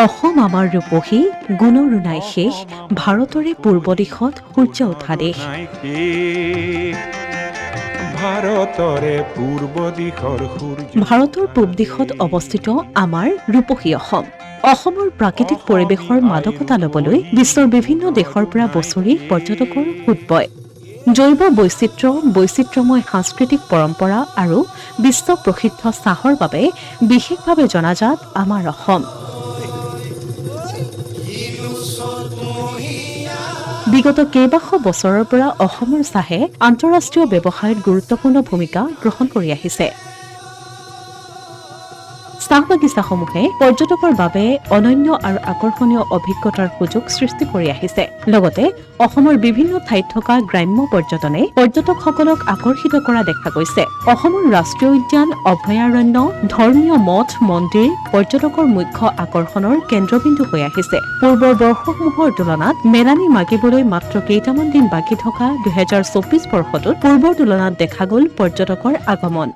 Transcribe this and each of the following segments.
অসম আমাৰ ৰূপহী গুণৰো নাই শেষ ভাৰতৰে পূৰ্ব দিশত সূৰ্য উঠা দেশ ভাৰতৰ পূব দিশত অৱস্থিত আমাৰ ৰূপহী অসম অসমৰ প্ৰাকৃতিক পৰিৱেশৰ মাদকতা ল'বলৈ বিশ্বৰ বিভিন্ন দেশৰ পৰা বছৰি পৰ্যটকৰ সোঁত বয় জৈৱ বৈচিত্ৰ্যময় সাংস্কৃতিক পৰম্পৰা আৰু বিশ্ব প্ৰসিদ্ধ চাহৰ বাবে বিশেষভাৱে জনাজাত আমাৰ অসম বিগত কেইবাশ বছৰৰ পৰা অসমৰ চাহে আন্তঃৰাষ্ট্ৰীয় ব্যৱসায়ত গুৰুত্বপূৰ্ণ ভূমিকা গ্ৰহণ কৰি আহিছে চাহ বাগিচাসমূহে পৰ্যটকৰ বাবে অনন্য আৰু আকৰ্ষণীয় অভিজ্ঞতাৰ সুযোগ সৃষ্টি কৰি আহিছে লগতে অসমৰ বিভিন্ন ঠাইত থকা গ্ৰাম্য পৰ্যটনে পৰ্যটকসকলক আকৰ্ষিত কৰা দেখা গৈছে অসমৰ ৰাষ্ট্ৰীয় উদ্যান অভয়াৰণ্য ধৰ্মীয় মঠ মন্দিৰ পৰ্যটকৰ মুখ্য আকৰ্ষণৰ কেন্দ্ৰবিন্দু হৈ আহিছে পূৰ্বৰ বৰ্ষসমূহৰ তুলনাত মেলানি মাগিবলৈ মাত্ৰ কেইটামান দিন বাকী থকা 2024 বৰ্ষটোত পূৰ্বৰ তুলনাত দেখা গ'ল পৰ্যটকৰ আগমন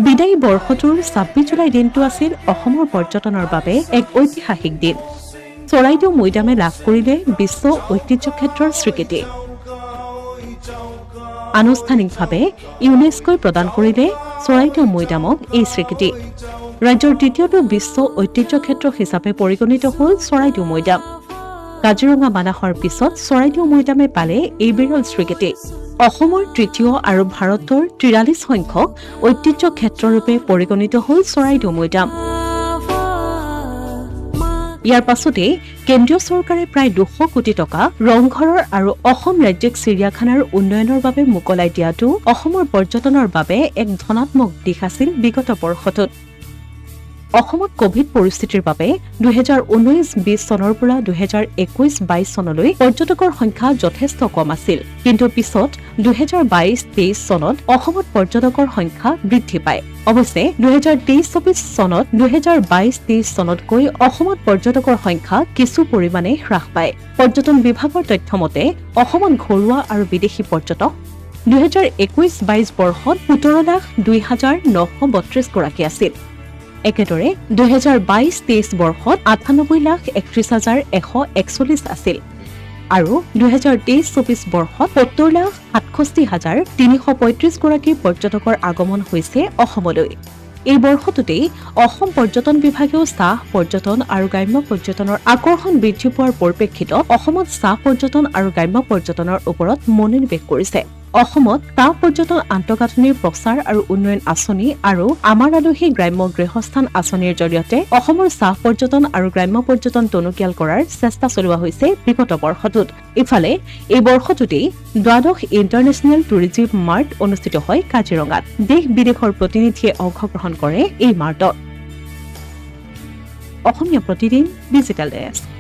বিদায়ী বৰ্ষটোৰ 26 জুলাই দিনটো আছিল অসমৰ পৰ্যটনৰ বাবে এক ঐতিহাসিক দিন চৰাইদেউ মৈদামে লাভ কৰিলে বিশ্ব ঐতিহ্য ক্ষেত্ৰৰ স্বীকৃতি আনুষ্ঠানিকভাৱে ইউনেস্কোই প্ৰদান কৰিলে চৰাইদেউ মৈদামক এই স্বীকৃতি ৰাজ্যৰ তৃতীয়টো বিশ্ব ঐতিহ্য ক্ষেত্ৰ হিচাপে পৰিগণিত হ'ল চৰাইদেউ মৈদাম কাজিৰঙা মানাহৰ পিছত চৰাইদেউ মৈদামে পালে এই বিৰল স্বীকৃতি অসমৰ তৃতীয় আৰু ভাৰতৰ 43 সংখ্যক ঐতিহ্য ক্ষেত্ৰৰূপে পৰিগণিত হ'ল চৰাইদেউ মৈদাম ইয়াৰ পাছতে কেন্দ্ৰীয় চৰকাৰে প্ৰায় 200 কোটি টকা ৰংঘৰৰ আৰু অসম ৰাজ্যিক চিৰিয়াখানাৰ উন্নয়নৰ বাবে মোকলাই দিয়াটো অসমৰ পৰ্যটনৰ বাবে এক ধনাত্মক দিশ আছিল বিগত বৰ্ষটোত অসমত কোভিড পৰিস্থিতিৰ বাবে 2019-20 চনৰ পৰা 2021-22 চনলৈ পৰ্যটকৰ সংখ্যা যথেষ্ট কম আছিল কিন্তু পিছত 2022-23 চনত অসমত পৰ্যটকৰ সংখ্যা বৃদ্ধি পায় অৱশ্যে 2023-24 চনত 2022-23 চনতকৈ অসমত পৰ্যটকৰ সংখ্যা কিছু পৰিমাণে হ্ৰাস পায় পৰ্যটন বিভাগৰ তথ্য মতে অসমত ঘৰুৱা আৰু বিদেশী পৰ্যটক 2021-22 বৰ্ষত 17,02,932 গৰাকী আছিল একেদৰে 2022-23 বৰ্ষত 98,31,141 আছিল আৰু 2023-24 বৰ্ষত 70,67,335 গৰাকী পৰ্যটকৰ আগমন হৈছে অসমলৈ এই বৰ্ষটোতেই অসম পৰ্যটন বিভাগেও চাহ পৰ্যটন আৰু গ্ৰাম্য পৰ্যটনৰ আকৰ্ষণ বৃদ্ধি পোৱাৰ পৰিপ্ৰেক্ষিতত অসমত চাহ পৰ্যটন আৰু গ্ৰাম্য পৰ্যটনৰ ওপৰত মনোনিৱেশ কৰিছে অসমত চাহ পৰ্যটন আন্তঃগাঁথনিৰ প্ৰচাৰ আৰু উন্নয়ন আঁচনি আৰু আমাৰ আলহী গ্ৰাম্য গৃহস্থান আঁচনিৰ জৰিয়তে অসমৰ চাহ পৰ্যটন আৰু গ্ৰাম্য পৰ্যটন টনকিয়াল কৰাৰ চেষ্টা চলোৱা হৈছে বিগত বৰ্ষটোত ইফালে এই বৰ্ষটোতেই দ্বাদশ ইণ্টাৰনেশ্যনেল টুৰিজিম মাৰ্ট অনুষ্ঠিত হয় কাজিৰঙাত দেশ বিদেশৰ প্ৰতিনিধিয়ে অংশগ্ৰহণ কৰে এই মাৰ্টত অসমীয়া প্ৰতিদিন ডিজিটেল ডেস্ক